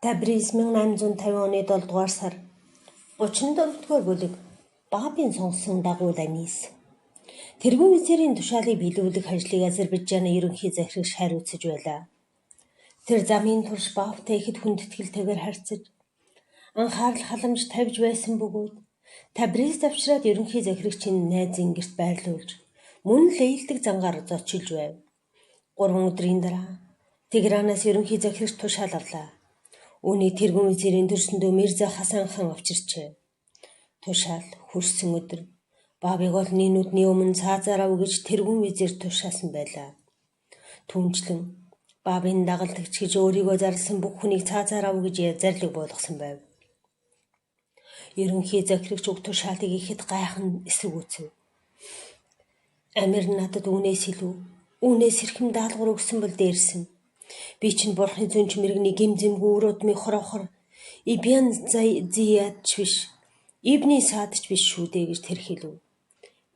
Табриз 1850 оны 7 дугаар сар 34-р бүлэг Баабын сонгосон дагуу Анис. Тэргүүн визирийн тушаалыг биелүүлэх ажлыг Азербайджаны ерөнхий захирагч хариуцж байлаа. Тэр замын турш Баабтай ихэд хүндэтгэлтэйгээр харьцаж анхаарал халамж тавьж байсан бөгөөд Табриз давчраад ерөнхий захирагчийн найзын гэрт байрлуулж мөн лейлдэг зангаар зочилж байв. 3 өдрийн дараа Тегеранаас ерөнхий захирагч тушаал авлаа. Үүнийг тэргүүн визирийн төрсөндөө Мирза Хасан хаан авчирчээ. Тушаал хүрсэн өдөр Баабыг олны нүдний өмнө цаазаараа өгөж тэргүүн визир тушаасан байлаа. Түүнчлэн Баабын дагалдагч гэж өөрийгөө зарласан бүх хүнийг цаазаараа өгөж зарлиг болгосон байв. Ерөнхий захирагч уг тушаалыг ихэд гайхан эсэргүүцэв. Амир надад үүнээс илүү, үүнээс хэрхэм даалгавар өгсөн бол дээрсэн. Би чинь бурхны зөнч мэрэгний гимзэмгүй өрөөдмийн хорохор Ибн Зиядч биш, Ибни Саадч биш шүү дээ гэж тэр хэлв.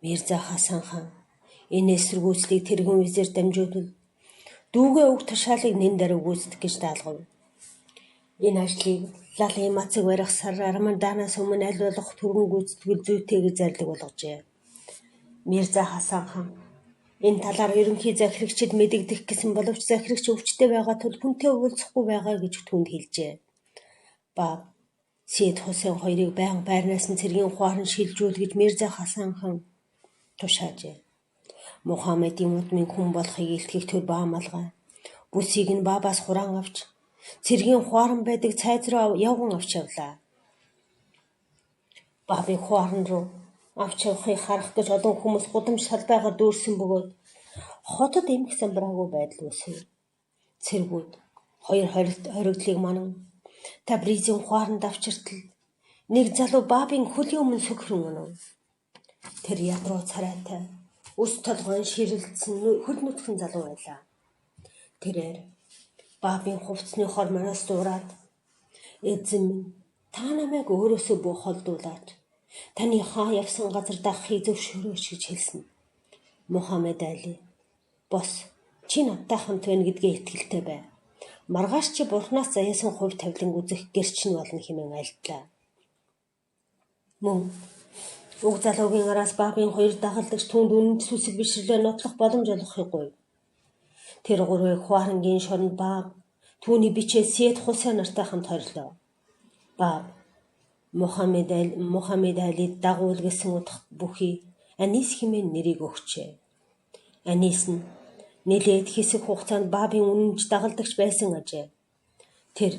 Мирза Хасан хаан энэ эсэргүүцлийг тэргүүн визир дамжуулал дүүгээ уг тушаалыг нэн дараа гүйцэтгэх гэж даалгав. Энэ ажлыг Лалын мацаг барих сар Рамаданаас өмнө аль болох түргэн гүйцэтгэл зүйтэй гэж зарлиг болгожээ. Мирза Хасан хаан энэ талаар ерөнхий захирагчид мэдэгдэх гэсэн боловч захирагч өвчтэй байгаа тул хүнтэй уулзахгүй байгаа гэж түүнд хэлжээ. Бааб Сейд Хусын хоёрыг байнга байрнаас нь цэргийн хуаран шилжүүл гэж Мирза Хасан хаан тушаажээ. Мухаммедийн удмын хүн болохыг илтгэх төр баамалгай. Бүсийг нь Баабаас хураан авч цэргийн хуаран байдаг цайз руу явган авч явлаа. Баабыг хуаран руу авч явахыг харах гэж олон хүмүүс гудамж салбайгаар дүүрсэн бөгөөд хотод эмх самбраагүй байдал үүсэв. Цэргүүд хоёр хоригдлыг манан Табризийн хуаранд авчиртал нэг залуу Баабын хөлийн өмнө сөхрөн унав. Тэр ядруу царайтай, өс толгойн ширэлдсэн хөл нүдхэн залуу байлаа. Тэрээр Баабын хувцсны хормоноос дуураад эзэн минь та намайг өөрөөсөө бүх холдуулаач. Таны хаа явсан газар дагахыг зөвшөөрөөч гэж хэлсэн. Мухаммед Али бос чи надтай хамт байна гэдгээ итгэлтэй бай. Маргааш чи бурхнаас заяасан хувь тавилан үзэх гэрч нь болно хэмээн альтлаа. Мөн уг залуугийн араас Баабын хоёр дагалдагч түүнд үнэнд сүсэг бишрлээ нотлох боломж олгохыг гуйв. Тэр гурвыг хуарангийн шоронд Бааб түүний бичээ Сейд Хусын нартай хамт хорилоо. Бааб Мухаммед Алид дагуул гэсэн утгах бүхий Анис хэмээн нэрийг өгчээ. Анис нь нэлээд хэсэг хугацаанд Баабын үнэнч дагалдагч байсан ажээ. Тэр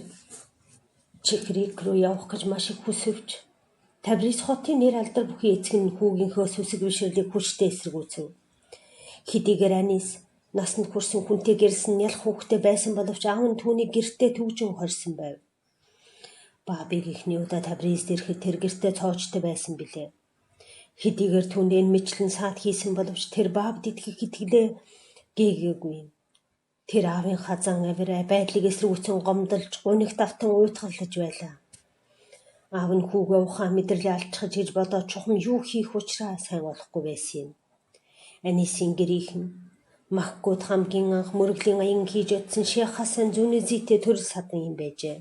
Чикрик руу явах гэж маш их хүсвч Табриз хотын нэр алдар бүхий эцэг нь хүүгийнхөө сүсэг бишрлийг хүчтэй эсэргүүцэв. Хэдийгээр Анис насанд хүрсэн хүнтэй гэрэлсэн ялх хүүхдтэй байсан боловч аав нь түүнийг гэртээ төвжин хорьсон байв. Баабыг ихний удаа Табризд ирэхэд тэр гэртээ цоочтой байсан билээ. Хэдийгээр түүнд энэ мэтлэн саад хийсэн боловч тэр Баабд итгэх итгэлээ гээгээгүй. Тэр аавын хазан авираа байдлыг эсэргүүцэн гомдолж гунигт автан уйтгалж байлаа. Аав нь хүүгээ ухаан мэдрэлээ алчхаж гэж бодоод чухам юу хийх учраа сайн олохгүй байсан юм. Анисын гэрийнхэн Махкуд хамгийн анх мөрөглийн аян хийж ятсан Шейх Хасан Зүнизитэй төрөл садан юм байжээ.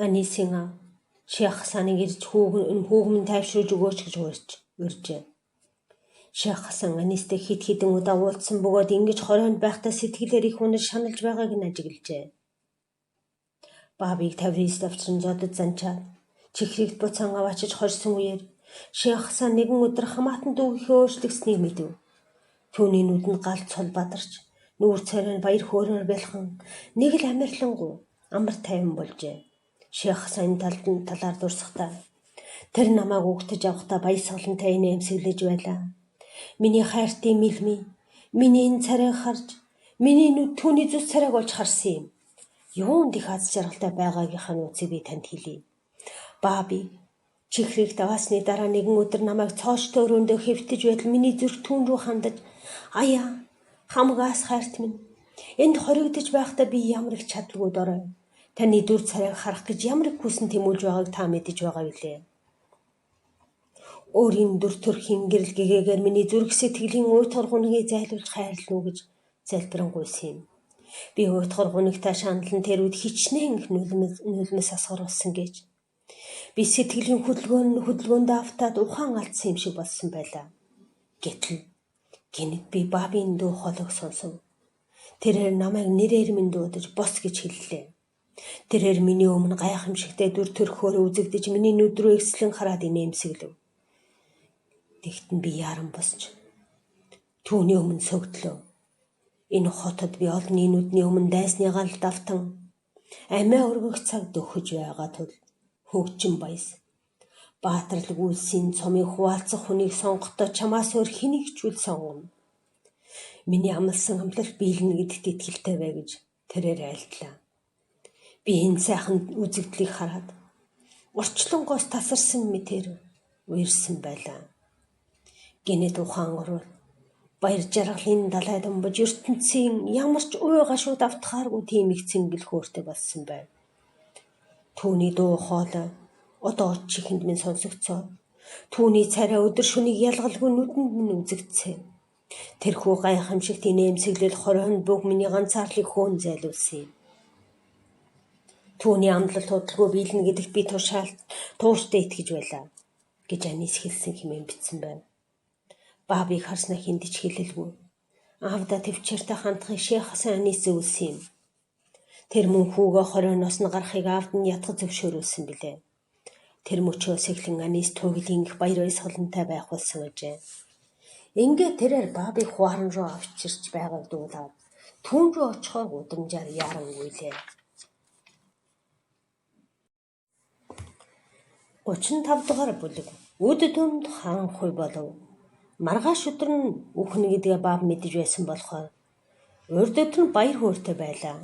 Анисын аав Шейх Хасаныг ирж хүүгмэн тайвшруулж өгөөч гэж урьжээ. Шейх Хасан Анистэй хит хитэн удаа уулзсан бөгөөд ингэж хорионд байхдаа сэтгэлээр их унаж шаналж байгааг нь ажиглажээ. Баабыг Табризд авчран зодод занчаад чихрэгт буцаан аваачиж хорьсон үеэр Шейх Хасан нэгэн өдөр хамаатан дүүгийнхээ өөрчлөгснийг мэдв. Түүний нүдэнд галт цол бадарч нүүр царай нь баяр хөөрөөр бэлхэн нэг л амарлингуй амар тайван болжээ. Шейх Хасан талаар дурсахдаа тэр намайг угтаж авахдаа баясгалантай нэмсэглэж байлаа. Миний хайртай мэлми, миний энэ царайг харж, миний нүд түүний зүс царайг олж харсан юм. Юунд их аз жаргалтай байгаагийнхаа нууцыг би танд хэлье. Бааби чихрэгт аваасны дараа нэгэн өдөр намайг цоочтой өрөөндөө хэвтэж байтал миний зүрх түүн рүү хандаж аяа хамгаас хайрт минь энд хоригдож байхдаа би ямар их чадваргүй дорой. Таны дүр царайг харах гэж ямар их хүсн тэмүүлж байгааг та мэдэж байгаа билээ. Өөрийн дүр төрхийн гэрэл гэгээгээр миний зүрх сэтгэлийн уй торгоногийг зайлуулж хайрлана уу гэж залбирanгуйсан юм. Би уйтгар гунигтай шаналн тэр үед хичнээн их нулимс асгаруулсан гэж. Би сэтгэлийн хөдөлгөөнд автаад ухаан алдсан юм шиг болсон байлаа. Гэтэл гинэд би Бабийн дуу хоолойг сонсов. Тэрээр намайг нэрээр минь дуудаж бос гэж хэллээ. Тэрээр миний өмнө гайхамшигтай дүр төрхөөр үзэгдэж миний нүд рүү эсэлэн хараад инээмсэглэв. Тэгтэн би яран босч түүний өмнө сөгдлөө. Энэ хотод би олонний нүдний өмнө дайсны галд автан амиа өргөх цаг дөхөж байгаа тул хөгжин баяс. Баатарлаг үлсийн цомыг хуваалцах хүнийг сонгохдоо чамаас өөр хэнийг ч үл сонгоно. Миний амлсан амлалт биелнэ гэдэгт итгэлтэй бай гэж тэрээр айлтлаа. Би энэ сайхан үзэгдлийг хараад урчлангоос тасарсан мэтэр уярсан байлаа. Гинэд ухаан орвол баяр жаргалын далайд өмбөж ертөнцийн ямар ч уй гашууд автахааргүй тийм их цэнгэл хөөртэй болсон байв. Түүний дуу хоолой одоо чихэнд минь сонсогцоо. Түүний царай өдөр шөнийг ялгалгүй нүдэнд минь үзэгдсэн. Тэрхүү гайхамшигт инээмсэглэл хорионд бүг миний ганцаарлыг хөөн зайлуулсан юм. Түүний амлалт худалгүй биелнэ гэдэгт би тууштай итгэж байлаа гэж Анис хэлсэн хэмээн бичсэн байна. Бабыг харснаа хиндэж хэлэлгүй. Аавда төвчээртэй хандахыг Шейх Хасан Анис зөвлөсөн юм. Тэр мөн хүүгээ хорионоос нь гарахыг аавд нь ятгах зөвшөөрүүлсэн билээ. Тэр мөчөөс эхлэн Анис туйглийн их баяр баясгалантай байх болсон ажээ. Ингээд тэрээр Бабыг хуаран руу авчирч байгааг дуулаад түүн рүү очихоор удамжаар ярангуйлээ. 35 дугаар бүлэг. Үд дүнд хаан хуй болов. Маргааш өдөр нь үхнэ гэдгээ Баб мэдэж байсан болохоор урд өдөр нь баяр хөөртэй байлаа.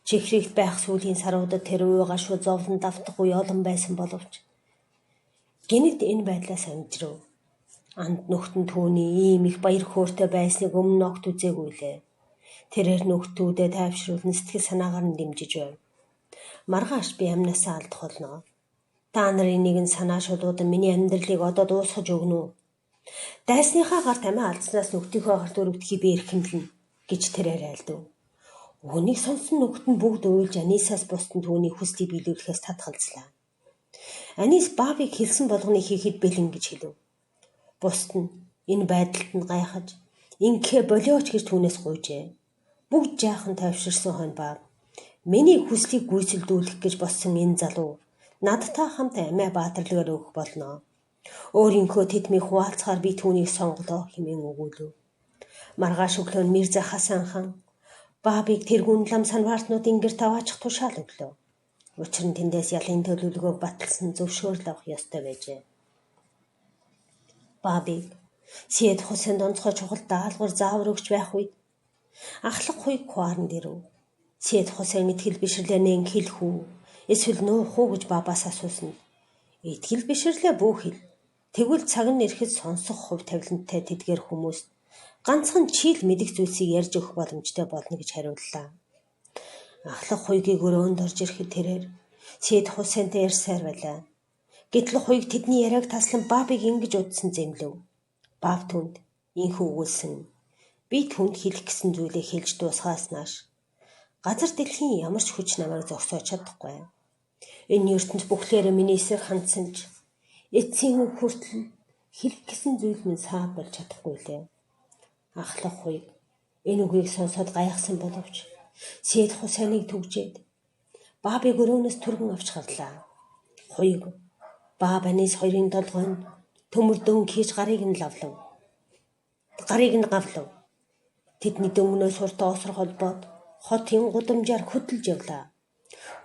Чихрэгт байх сүүлийн саруудад тэр уйгашуу зовлон давтах үе олон байсан боловч гинэд энэ байдлаас амжирв. Анд нөхтөн түүний ийм их баяр хөөртэй байсныг өмнө огт үзээгүй лээ. Тэрээр нөхдүүдээ тайвшруулн сэтгэл санаагаар нь дэмжиж байв. Маргааш би амнасаа алдах болно. Та нарын нэгэн санаа шулуудан миний амьдралыг одоо дуусгаж өгнө үү? Дайсныхаа гарт амиа алдснаас нөхдийнхөө гарт өрөвдөхийг би эрхэмлэнэ гэж тэрээр айлдав. Үүнийг сонсон нөхд нь бүгд уйлж Анисаас бусдын түүний хүслийг биелүүлэхээс татгалзлаа. Анис Бабыг хэлсэн болгоныг хийхэд бэлэн гэж хэлв. Бусд нь энэ байдалд нь гайхаж инхээ болиоч гэж түүнээс гуйжээ. Бүгд жаахан тайвширсан хойно Баб миний хүслийг гүйцэлдүүлэх гэж болсон энэ залуу надтай хамт амиа баатарлагаар өгөх болно. Өөрийнхөө тэдмийг хуваалцахаар би түүнийг сонголоо хэмээн өгүүлв. Маргааш өглөө нь Мирза Хасан хаан Бабыг тэргүүн лам санваартнуудын гэрт аваачих тушаал өглөө. Учир нь тэндээс ялын төлөвлөгөөг баталсан зөвшөөрөл авах ёстой байжээ. Бабыг Сэйд Хусейнд онцгой чухал даалгавар заавар өгч байх үед ахлах хуйг хуаранд ирэв. Сэйд Хусейн итгэл бишрлээ нэн хэлэх үү? Эсвэл нуух уу гэж Бабаас асуусан. Итгэл бишрлээ бүх хэл. Тэгвэл цаг нь ирэхэд сонсох хувь тавилантай тэдгээр хүмүүст ганцхан чийл мэдих зүйлсийг ярьж өгөх боломжтой болно гэж хариуллаа. Ахлах хуйгийг өрөөнд орж ирэхэд тэрээр Сэйд Хусейнтэй ярьсаар байлаа. Гэтэл хуйг тэдний яриаг таслан Бабыг ингэж удсан зэмлэв. Баб түнд инхүү өгүүлсэн. Би түнд хэлэх гэсэн зүйлээ хэлж дуусгаас нааш газар дэлхийн ямар ч хүч намайг зогсоож чадахгүй. Энэ ертөнд бүхлээр миний эсрэг хандсан ч эцсийн үг хүртэл хэлэх гэсэн зүйл минь саад болж чадахгүй лээ. Ахлах хуйг энэ үгийг сонсоод гайхсан боловч Сэйд Хусейныг түгжээд Бабыг өрөөнөөс түргэн авч гарлаа. Хуйг Баб Анис хоёрын толгойд төмөр дөнгө хийж гарыг нь гавлав. Тэдний дөнгнөөс урт осор холбоод хотын гудамжаар хөдөлж явлаа.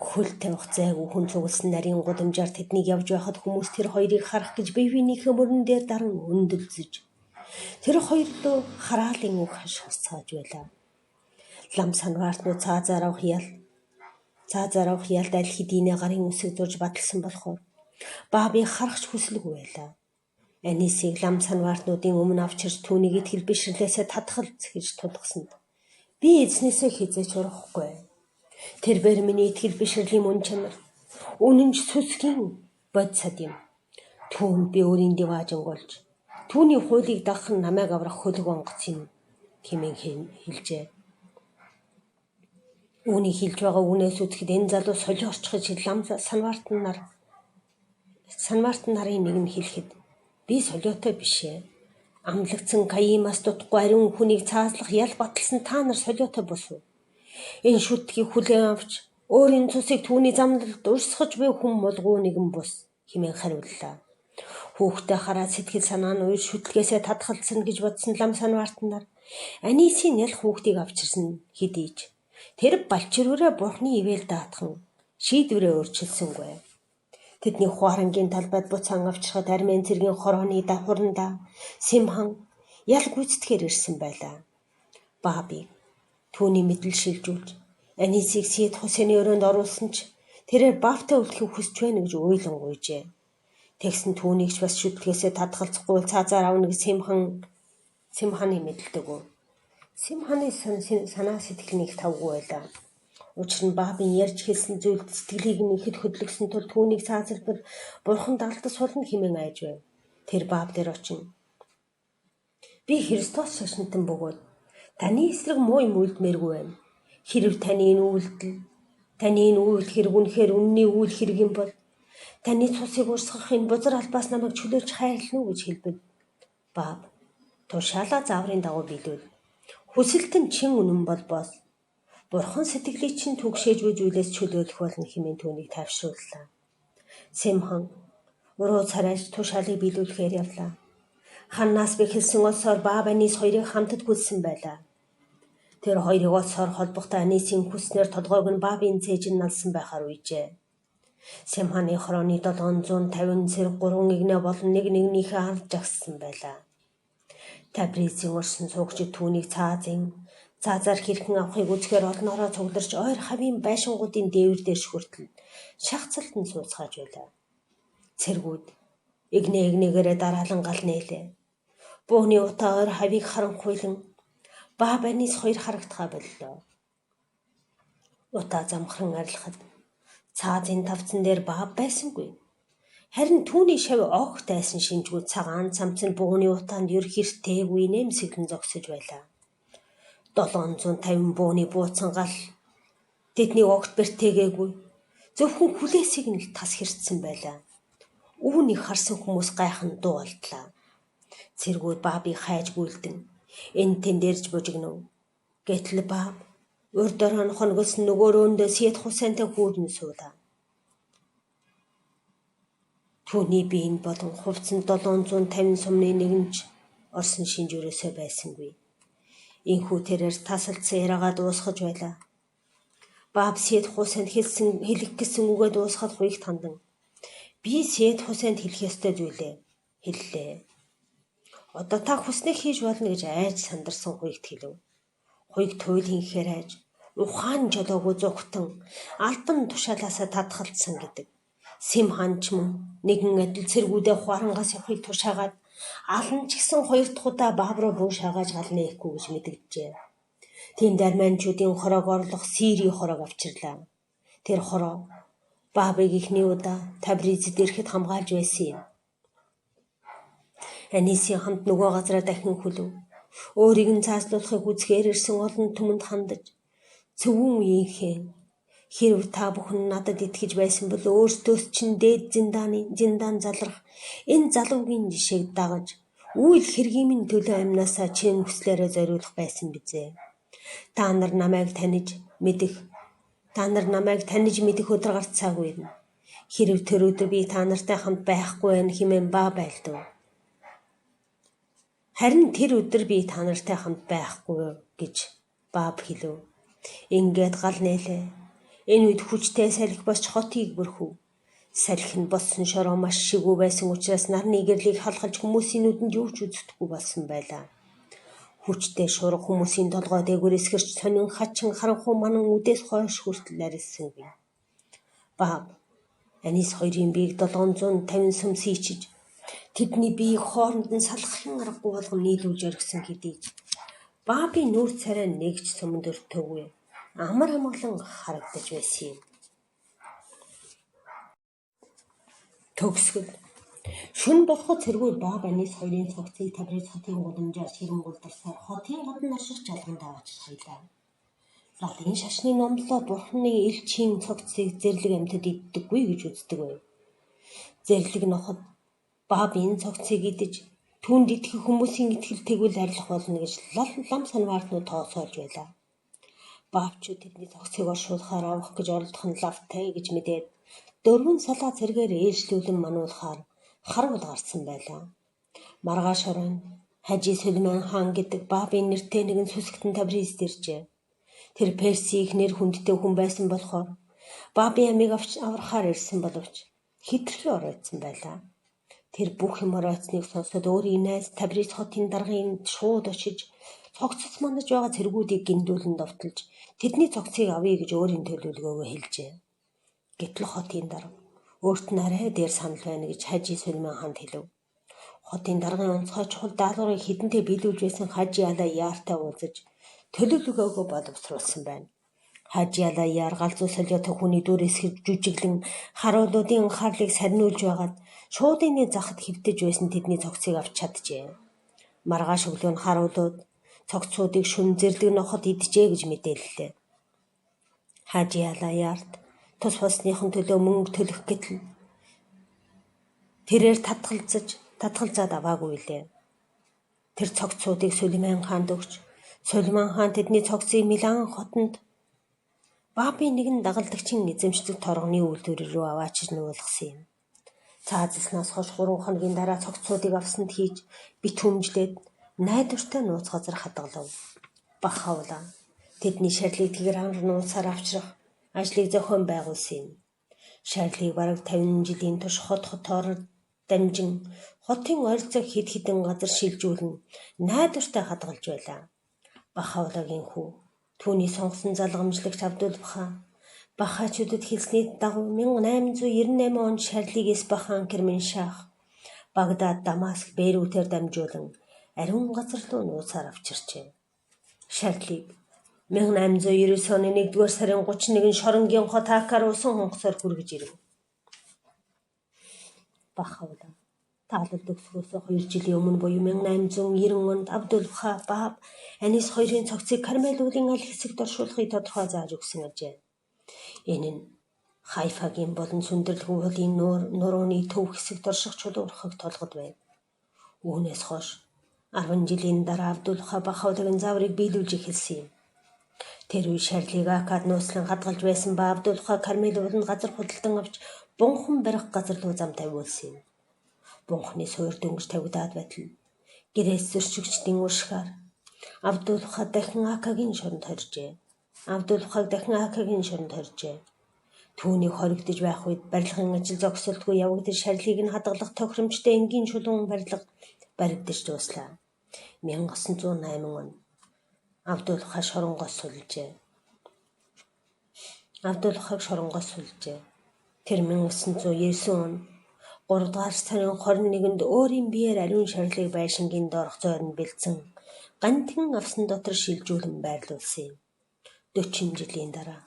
Хөл тавих зайгүй хүн цугласан нарийн гудамжаар тэднийг явж байхад хүмүүс тэр хоёрыг харах гэж бивийнхээ мөрөн дээр даран өндөлзөж тэр хоёр руу хараалын үг харцгааж байлаа. Лам санваартнууд цаазаар авах ялд аль хэдийнэ гарын үсэг зурж баталсан болохоор Бабыг харахч хүсэлгүй байлаа. Анисыг лам санваартнуудын өмнө авчирч түүнийг итгэл бишрлээсээ татгалз гэж тулгасанд би эзнээсээ хизээч урахгүй. Тэрээр миний итгэл бишрлийн мөн чанар үнэнч сүсгийн бодисад юм. Түүнд би өөрийн диваажинголж түүний хуулийг дагах нь намайг аврах хөлөг онгоц юм хэмээн хэлжээ. Үүнийг хэлж байгаа үнээс үзэхэд энэ залуу солиорч гэж лам санвартан нарын нэг нь хэлэхэд би солиотой биш ээ. Амлагдсан каимаас дутхгүй ариун хүнийг цаазлах ял баталсан та нар солиотой босов. Энэ шүтгийг хүлээн авч өөрийн цусыг түүний замналд урсгаж буй хүн молгоо нэгэн бус хэмээн хариуллаа. Хүүхдээ хараад сэтгэл санаа нь уйл шүтлгээсээ татгалцсан гэж бодсон лам санвартан нар Анисийн ял хүүхдийг авчирсан хэдийч тэр балчирвэрээ бурхны ивэл даатхан шийдвэрээ өөрчилсөнгүй. Тэдний хуарангийн талбайд буцаан авчрахад Армен цэргийн хорооны давхуранда Симхан ял гүйцэтгэхээр ирсэн байлаа. Баабыг түүний мэдэл шилжүүлж Анисийг Сид Хусейны өрөөнд оруулсан ч тэрээр Баавтай үлдэхийг хүсэж байна гэж уйлан гуйжээ. Тэгсэн түүнийг ч бас шүтлгээсээ татгалзахгүй цаазаар авна гэж Симханы мэдэлдэг. Симханы санаа сэтгэл нэг тавгүй байлаа. Учир нь Баабын ярьж хэлсэн зүйлд сэтгэлийг нь ихэд хөдлөсөн тул түүнийг цаазалбал бурханд алдас болно хэмээн айж байв. Тэр Бааб дээр очив. Би Христос шашинтан бөгөөд таны эсрэг муу юм үйлдмээргүй байна. Хэрв таны энэ үйл хэрэг үнэхээр үнний үйл хэрэг юм бол таны цусыг урсгах энэ бузар албаас намайг чөлөөлж хайрлана уу гэж хэлбэл Бааб тушаалаа зааврын дагуу биелүүл. Хүсэлтэн чин үнэн болбоос бурхан сэтгэлийг чинь түгшээж буй зүйлээс чөлөөлөх болно хэмээн түүнийг тайвшрууллаа. Симхан уруу царайж тушаалыг биелүүлэхээр явлаа. Ханнаас бэхэлсэн олсоор Бааб Анис хоёрыг хамтад гүлсэн байлаа. Тэр хоёрыг олсоор холбохдоо Анисийн хүснээр толгойг нь Баабын цээж нь налсан байхаар үйжээ. Симханы хорооны 750 зэрэг 3 игнэ болон нэгнийхээ ард жагссан байлаа. Табризийн урсан суугчид түүнийг цаазаар хэрхэн авахыг үзэхээр олноороо цугларч ойр хавийн байшингуудын дээвэр дээр хүртэл шахацалтан сууцгааж байлаа. Цэргүүд игнээгээрээ дараалан гал нээлээ. Бууны утаа ойр хавийг харанхуйлан Бааб Анис хоёр харагдахаа боллоо. Утаа замхран арилахад цаазын тавцан дээр Бааб байсангүй. Харин түүний шав огт тайсан шинжгүй цагаан цамцны бууны утаанд ер хэртэйгүй нэмсэглэн зогсож байлаа. 750 бууны бууцан гал тэднийг огт бэртээгээгүй. Зөвхөн хүлээсийг нь тас хэрцсэн байлаа. Үүнийг харсан хүмүүс гайхан дуу алдлаа. Цэргүүд Баабыг хайж гүйлдэн энэ тэн дээрж бужигнав. Гэтэл Бааб урд орон хоногсон нөгөө рөөндөө Сид Хусейнтай хүүрэн суулаа. Түүний биеийн болон хувцсан 750 сумны нэгэнч орсон шинжүүрээсээ байсангүй. Инхүү тэрээр тасалдсан яриагаа дуусгаж байлаа. Бааб Сид Хусейнд хэлэх гэсэн үгээ дуусгаад хуйг тандан. Би Сид Хусейнд хэлэх ёстой зүйлээ хэллээ. Одоо та хүснээ хийж болно гэж айж сандарсан хуйгт хэлв. Хуйг туйл хийхээр айж ухаан жолоогүй зүгтэн албан тушаалаасаа татгалцсан гэдэг. Симхан ч мөн нэгэн адил цэргүүдээ хуарангаас явахыг тушаагаад алан ч гэсэн хоёр дахь удаа Бааб руу буу шаагааж гал нээхгүй гэж мэдгэжээ. Тэнд арменчуудын хороог орлох Сири хороог авчирлаа. Тэр хороо Баабыг ихний удаа Табризэд ирэхэд хамгаалж байсан юм. Анисийн хамт нөгөө газараа дахин хүлв. Өөрийг нь цааслуулахыг үзгээр ирсэн олон түмэнд хандаж цөвүүн үеийнхэн хэрв та бүхэн надад итгэж байсан бол өөртөөс чинь дээд зиндаан залрах энэ залуугийн жишээг дагаж үйл хэргийн минь төлөө амнаасаа чин хүслээрээ зориулах байсан бизээ. Та нар намайг таниж мэдэх өдөр гарцаагүй юм. Хэрв тэр өдөр би та нартай хамт байхгүй байх хэмээн Бааб айлдав. Харин тэр өдөр би та нартай хамт байхгүй гэж Бааб хэлв. Ингээд гал нээлээ. Энэ үед хүчтэй салхи босч хотыг бүрхв. Салхи нь боссон шороо маш шигүү байсан учраас нарны гэрлийг халахж хүмүүсийн нүдэнд юу ч үзэхгүй болсон байлаа. Хүчтэй шуурга хүмүүсийн толгой дээгүүр эсгэрч сонин хачин харанхуй манан үдээс хойш хүртэл арилсангүй. Бааб Анис хоёрын биеийг 750 сум сийчиж тэдний биеийг хооронд нь салахын аргагүй болгон нийлүүлж оргисон хэдий Баабын нүүр царай нэгж сумд өртөөгүй амар амгалан харагдаж байсан юм. Төгсгөл шүн болоход цэргүүд Бааб Анис хоёрын цогцыг Табриз хотын гудамжаар ширэн гулдарсаар хотын гадна орших жалганд аваач хайлаа. Галын шашны номлоо бурхны элчийн цогцыг зэрлэг амьтад иддэггүй гэж үздэг байв. Зэрлэг ноход Баабын цогцыг идэж түүнд итгэх хүмүүсийн итгэл тэгвэл арилах болно гэж лам санваартнууд тоосоолж байлаа. Баавчууд тэдний цогцыг оршуулахаар авах гэж оролдох нь лавтай гэж мэдээд 4 салаа зэргээр ээлжлүүлэн мануулахаар харуул гарсан байлаа. Маргааш оройн Хажи Сулейман хаан гэдэг Баабын нэртэй нэгэн сүсгтэн Табриз иржээ. Тэр Персийн нэр хүндтэй хүн байсан болохоор Баабын амийг аврахаар ирсэн боловч хитрхи оройтсан байлаа. Тэр бүх юм оройтсныг сонсоод өөрийн найз Табриз хотын даргын шууд очиж цогцос манаж байгаа цэргүүдийг гиндүүлэн довтолж тэдний цогцыг авъя гэж өөрийн төлөвлөгөөгөө хэлжээ. Гэтэл хотын дарга өөрт нь арай дээр санал байна гэж Хажи Сулейман хаанд хэлв. Хотын даргын онцгой чухал даалгаврыг хідэнтэй биелүүлж байсан Хажи Алаа Яартай уулзаж төлөвлөгөөгөө боловсруулсан байна. Хажи Алаа Яар галзуу солиотой хүний дүрээс жүжиглэн харуулуудын анхаарлыг сарниулж байгаад шуудын захад хэвтэж байсан тэдний цогцыг авч чаджээ. Маргааш өглөө нь харуулууд цогцуудыг шүн зэрлэг ноход идэжээ гэж мэдээллээ. Хажи Алаа Яарт тус хосныхон төлөө мөнгө төлөх гэтэл тэрээр татгалзаад аваагүй лээ. Тэр цогцуудыг Сулейман хаанд өгч Сулейман хаан тэдний цогцыг Милан хотонд Баабын нэгэн дагалдагчийн эзэмшдэг торгоны үйлдвэр рүү аваачиж нуулгасан юм. Цаазлснаас хойш 3 хоногийн дараа цогцуудыг авсанд хийж бит хүмжлээд найдвартай нууц газар хадгалав. Бах хавлаа тэдний шарлыг тэгэр амар нууцаар авчрах ажлыг зохион байгуулсан юм. Шарлыг бараг 50 жилийн турш хотоор дамжин хотын ойролцоог хэд хэдэн газар шилжүүлэн найдвартай хадгалж байлаа. Бах хавлагийн хүү түүний сонгосон залгамжлагч Абдул-Баха Бахачуудад хэлсний дагуу 1898 онд шарлыг Эсбахан Керменшах Багдад, Дамаск, Бейрутээр дамжуулан ариун газар руу нууцаар авчирчээ. Шарлыг 1899 оны 1-р сарын 31 Шоронгийн хот Акаар усан хонгосоор хүргэж ирэв. Бах хавлаа таалалд өгсгөөс 2 жилийн өмнө буюу 1890 онд Абдул-Баха Бааб Анис 2-ын цогцыг Кармел уулын аль хэсэгт оршуулахыг тодорхой зааж өгсөн ажээ. Энэ нь Хайфагийн болон Сүндэрлэг уулын нурууны төв хэсэгт орших чулуурхаг толгод байв. Үүнээс хойш 10 жилийн дараа Абдул-Баха Бах хавлагын зааврыг биелүүлж эхэлсэн юм. Тэр үе шарлыг Акад нууцлан хадгалж байсан ба Абдул-Баха Кармел ууланд газар худалдан авч бунхан барих газар руу зам тавиулсан юм. Бунханы суур дөнгөж тавигдаад байтал гэрээс зөрчигчдийн уршихаар Абдул-Баха дахин Акагийн шоронд хоржээ. Түүнийг хоригдож байх үед барилгын ажил зогсолтгүй явагдаж шарлыг нь хадгалах тохиромжтой энгийн чулуун барилга баригдаж дууслаа. 1908 он Абдул-Баха шоронгоос сулжээ. Тэр 1990 он 3 дугаар сарын 21-нд өөрийн биеэр ариун шарлыг байшингийн доорх зойронд бэлдсэн гантхэн авсан дотор шилжүүлэн байрлуулсан юм. 40 жилийн дараа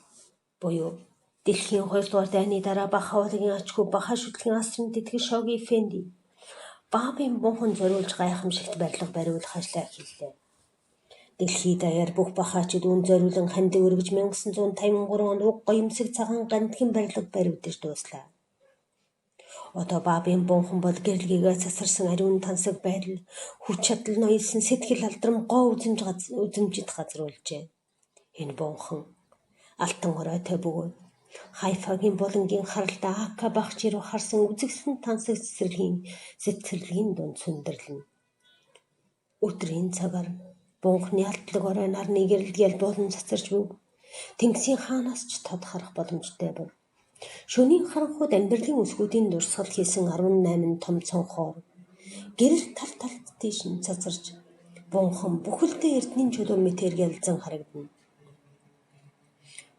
буюу Дэлхийн 2 дугаар дайны дараа Бах хавлагийн ачхүү Баха шүтлгийн асрын тэтгэж Шоги Эфенди Баабын бунхан зориулж гайхамшигт барилга бариулах ажлаа эхэллээ. Дэлхийд даяар бүх бахаачид үн зориулан хандив өргөж 1953 онд уг гоёмсог цагаан гантхэн барилга баригдаж дууслаа. Одоо Баабын бунхан бол гэрлэгээ засарсан ариун тансаг байдал, хүч чадал ноёлсон сэтгэл алдрам гоо үзэмжид газруулжээ. Энэ бунхан алтан хоройтой бөгөөд Хайфагийн болонгийн харалта Ака багч руу харсан үзэгсэн тансаг цэцэрлэгийн дунд сүндэрлэнэ. Өдрийн цагаар бунхны алтлаг орой нарны гэрэлгээл болон цацарч був. Тэнгисийн хаанаас ч тод харах боломжтой бол шөнийн харанхуйд амьдралын үсгүүдийн дурсгал хийсэн 18 том цонхоор гэрэл талд тийш нь цацарч бунхан бүхэлдээ эрдэнийн чулуу мэтэргэлзэн харагдана.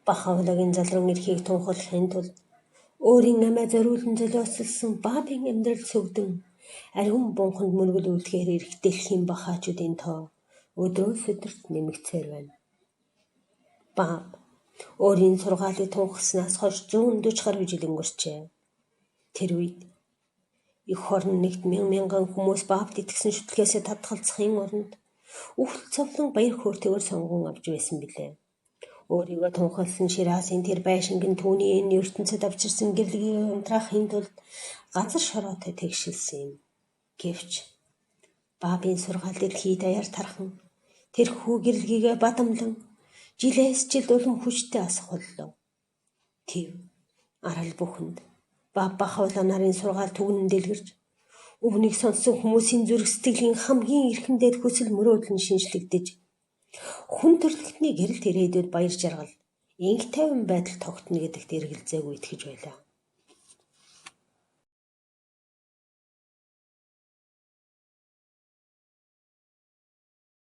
Бах хавлагийн залран эрхийг тунхаглахын тулд өөрийн амиа зориулан золиослсон Баабын амьдрал сөгдөн ариун бунханд мөргөл үлдэхээр ирэх дэлхийн бахаачуудын тоо өдрөөс өдөрт нэмэгцээр байна. Бааб өөрийн сургаалыг тунхагласнаас хойш 140 гаруй жил өнгөрчээ. Тэр үед их хорн нэгт мянган хүмүүс Баабд итгэсэн шүтлгээсээ татгалзахын оронд үхэл цовлон баяр хөөртэйгээр сонгон авч байсан билээ. Өөрийгөө тунхагласан Ширасын тэр байшингийн түүний энэ ертөнцид авчирсан гэрлэгийг унтраахын тулд газар шороотой тэгшилсэн юм. Гэвч Баабын сургаал дэлхий даяар тархан тэрхүү гэрлэгийг бадамлан жилээс жилд улам хүчтэй асах боллоо. Тэв арал бүхэнд Бааб Бахаула нарын сургаал түгнэн дэлгэрч өвнийг сонссон хүмүүсийн зүрх сэтгэлийн хамгийн эрхэндээ хүсэл мөрөөдөл нь шинжлэгдэж хүн төрлөختний гэрэлт ирээдүйд баяр жаргал инх тайван байдал тогтно гэдэгт эргэлзээгүй итгэж байлаа.